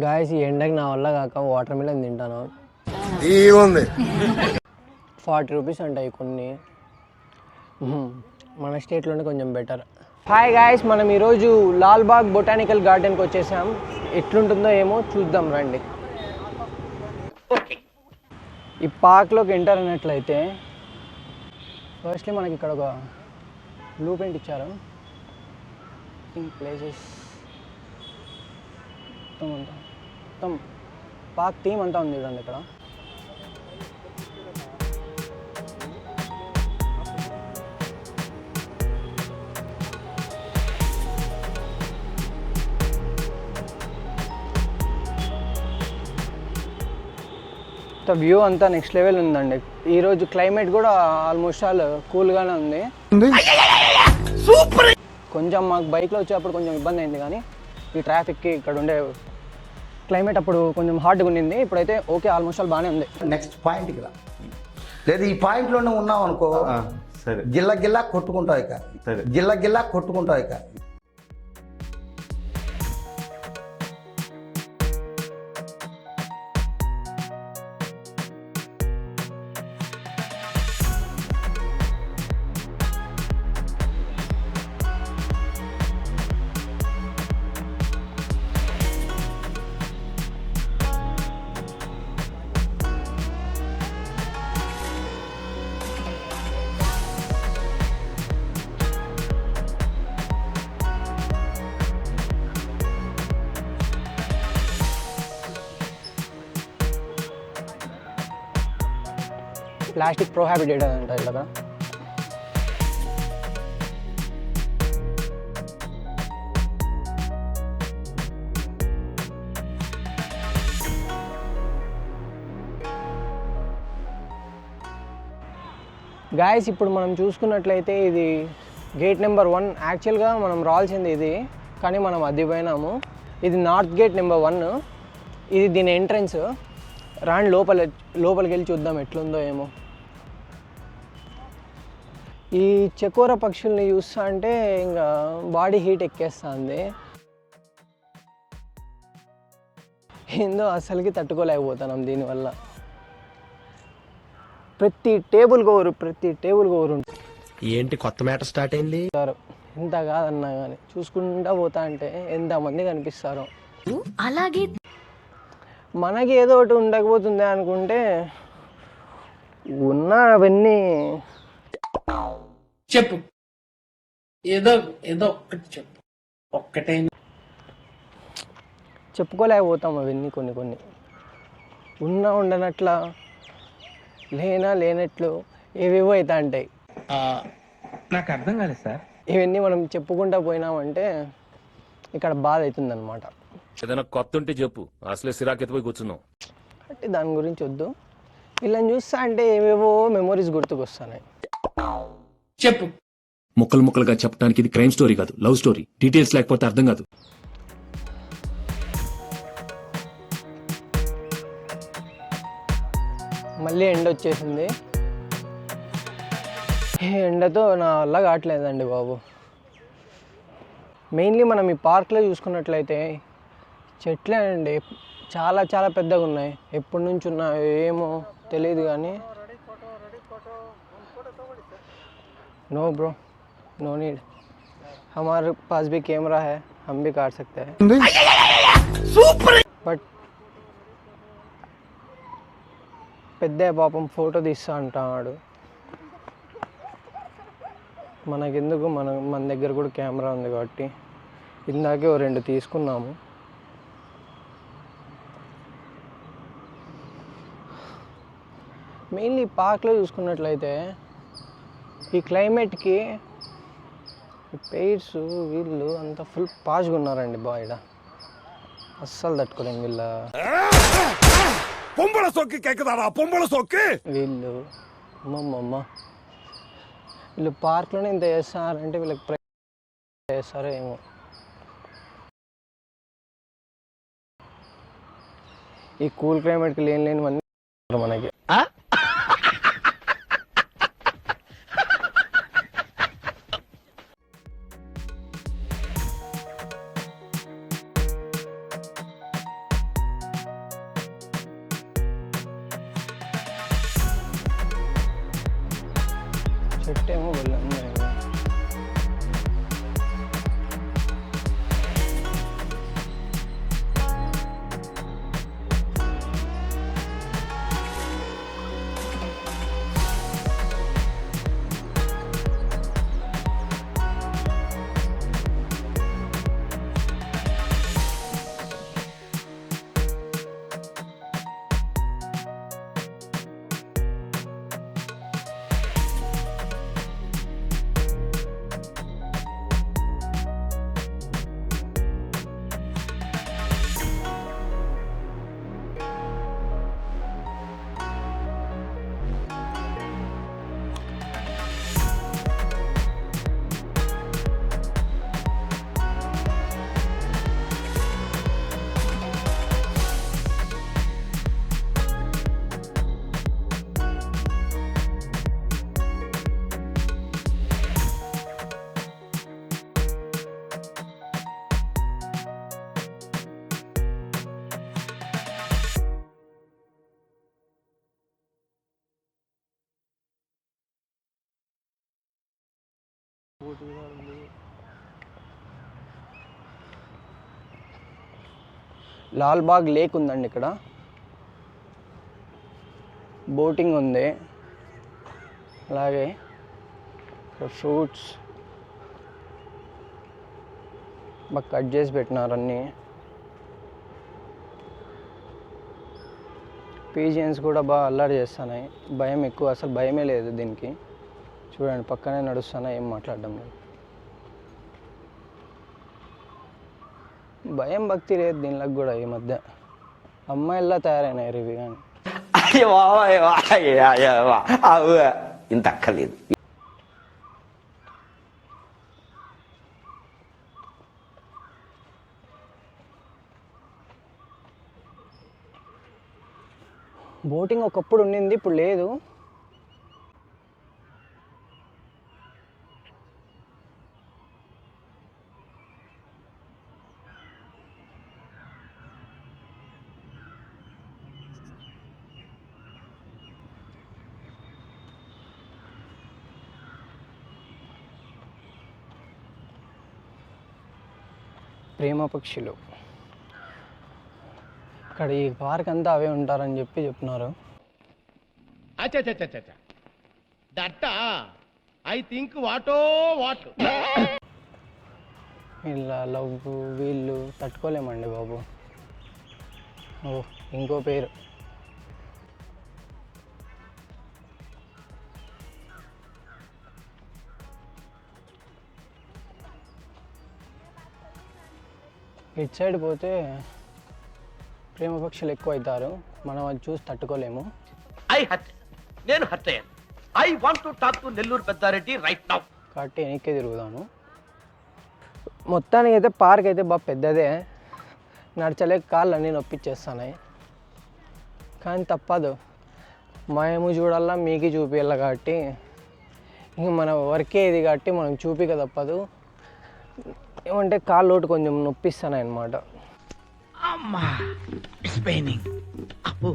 Guys ఈ ఎండకి నా వల్ల కాక వాటర్ మిలన్ తింటాను. 40 రూపీస్ ఉంటాయి కొన్ని. మన స్టేట్లోనే కొంచెం బెటర్. హాయ్ గాయస్, మనం ఈరోజు లాల్బాగ్ బొటానికల్ గార్డెన్కి వచ్చేసాం. ఎట్లుంటుందో ఏమో చూద్దాం రండి. ఈ పార్క్లోకి ఎంటర్ అయినట్లయితే ఫస్ట్లీ మనకి ఇక్కడ ఒక బ్లూ ప్రింట్ ఇచ్చారు. ప్లేసెస్ మొత్తం పార్క్ థీమ్ అంతా ఉంది చూడండి ఇక్కడ. వ్యూ అంతా నెక్స్ట్ లెవెల్ ఉందండి. ఈరోజు క్లైమేట్ కూడా ఆల్మోస్ట్ ఆల్ కూల్గానే ఉంది. కొంచెం మాకు బైక్లో వచ్చేటప్పుడు కొంచెం ఇబ్బంది అయింది, కానీ ఈ ట్రాఫిక్కి ఇక్కడ ఉండే క్లైమేట్ అప్పుడు కొంచెం హార్డ్గా ఉండింది. ఇప్పుడైతే ఓకే, ఆల్మోస్ట్ ఆల్ బాగానే ఉంది. నెక్స్ట్ పాయింట్కి రా, లేదు ఈ పాయింట్లోనే ఉన్నావు అనుకో, గిల్ల గిల్లా కొట్టుకుంటావు ఇక, గిల్ల గిల్లా కొట్టుకుంటావు ఇక. ప్లాస్టిక్ ప్రోహాబిటెడ్ అంట ఇలాగా. గాయస్ ఇప్పుడు మనం చూసుకున్నట్లయితే ఇది గేట్ నెంబర్ 1. యాక్చువల్గా మనం రావాల్సింది ఇది, కానీ మనం అది పోయినాము. ఇది నార్త్ గేట్ నెంబర్ 1. ఇది దీని ఎంట్రన్స్. రాండి లోపలికి వెళ్ళి చూద్దాం ఎట్లుందో ఏమో. ఈ చకోర పక్షుల్ని చూస్తా అంటే ఇంకా బాడీ హీట్ ఎక్కేస్తుంది. ఏందో అసలుకి తట్టుకోలేకపోతున్నాం దీనివల్ల. ప్రతి టేబుల్ కవర్ ఉంటుంది. ఏంటి కొత్త మ్యాటర్ స్టార్ట్ అయింది? ఎంత కాదన్నా కానీ చూసుకుంటా పోతా అంటే ఎంతమంది కనిపిస్తారో. అలాగే మనకి ఏదో ఒకటి ఉండకపోతుంది అనుకుంటే ఉన్న అవన్నీ చెప్పు, ఏదో ఒక్కటి చెప్పు. ఒక్కటే చెప్పుకోలేకపోతాం అవన్నీ. కొన్ని ఉండనట్ల లేనట్లు ఏవేవో అవుతా ఉంటాయి. నాకు అర్థం కాలేదు సార్. ఇవన్నీ మనం చెప్పుకుంటా పోయినామంటే ఇక్కడ బాధ అవుతుంది అనమాట. ఏదైనా కొత్త ఉంటే చెప్పు, అసలే సిరాకెత్తిపోయి కూర్చున్నాం. అంటే దాని గురించి వద్దు. వీళ్ళని చూస్తా అంటే ఏవేవో మెమొరీస్ గుర్తుకొస్తున్నాయి. చెప్పు. ముక్కలు ముక్కలుగా చెప్పడానికి ఇది క్రైమ్ స్టోరీ కాదు, లవ్ స్టోరీ. డీటెయిల్స్ లేకపోతే అర్థం కాదు. మళ్ళీ ఎండ వచ్చేసింది. ఎండతో నా వల్ల కావట్లేదండి బాబు. మెయిన్లీ మనం ఈ పార్క్లో చూసుకున్నట్లయితే చెట్లే అండి, చాలా చాలా పెద్దగా ఉన్నాయి. ఎప్పటి నుంచి ఉన్నాయో ఏమో తెలియదు కానీ. No bro, no need. हमारे पास भी कैमरा है, हम भी काट सकते हैं. बट పెద్ద పాపం ఫోటో తీస్తా అంటాడు. మనకెందుకు, మన దగ్గర కూడా కెమెరా ఉంది కాబట్టి ఇందాకే 2 తీసుకున్నాము. మెయిన్లీ పార్క్లో చూసుకున్నట్లయితే ఈ క్లైమేట్కి పెయిర్స్ వీళ్ళు అంతా ఫుల్ పాజ్గా ఉన్నారండి బాయ్డ. అస్సలు తట్టుకోలేము వీళ్ళు. అమ్మమ్మ, వీళ్ళు పార్క్లోనే ఇంత చేస్తారంటే వీళ్ళకి చేస్తారో ఏమో. ఈ కూల్ క్లైమేట్కి లేనివన్నీ మనకి. పెట్టేమో వెళ్ళాము. లాల్బాగ్ లేక్ ఉందండి ఇక్కడ. బోటింగ్ ఉంది, అలాగే ఫ్రూట్స్ బాగా కట్ చేసి పెట్టినారు అన్నీ. పీజియన్స్ కూడా బాగా అల్లరి చేస్తున్నాయి. భయం ఎక్కువ, అసలు భయమే లేదు దీనికి. చూడండి పక్కనే నడుస్తున్నా, ఏం మాట్లాడడం లేదు. భయం భక్తి లేదు దీనిలోకి కూడా. ఈ మధ్య అమ్మాయిల్లా తయారైనాయి ఇవి కానీ. ఇంత అక్కర్లేదు. బోటింగ్ ఒకప్పుడు ఉండింది, ఇప్పుడు లేదు. ప్రేమ పక్షులు ఇక్కడ ఈ పార్క్ అంతా అవే ఉంటారని చెప్పినారు. దట్ ఐ థింక్ వాటో వాట్. వీళ్ళ లవ్ వీళ్ళు తట్టుకోలేమండి బాబు. ఓ ఇంకో పేరు. ఇటు సైడ్ పోతే ప్రేమ పక్షులు ఎక్కువ అవుతారు, మనం అది చూసి తట్టుకోలేము. నేను హర్ట్ అయ్యాను. I want to talk to Nellore Peddareddy right now. కాబట్టి వెనక్కి తిరుగుదాను. మొత్తానికి అయితే పార్క్ అయితే బాగా పెద్దదే, నడచలేక కాళ్ళు అన్నీ నొప్పించేస్తున్నాయి. కానీ తప్పదు, మేము చూడాలా మీకు చూపించాలి కాబట్టి ఇంక మన వర్కే ఇది కాబట్టి మనం చూపిక తప్పదు. ఏమంటే కాళ్ళు ఒకటి కొంచెం నొప్పిస్తున్నాయి అన్నమాట. అమ్మా ఇట్స్ పెయినింగ్. అబ్బో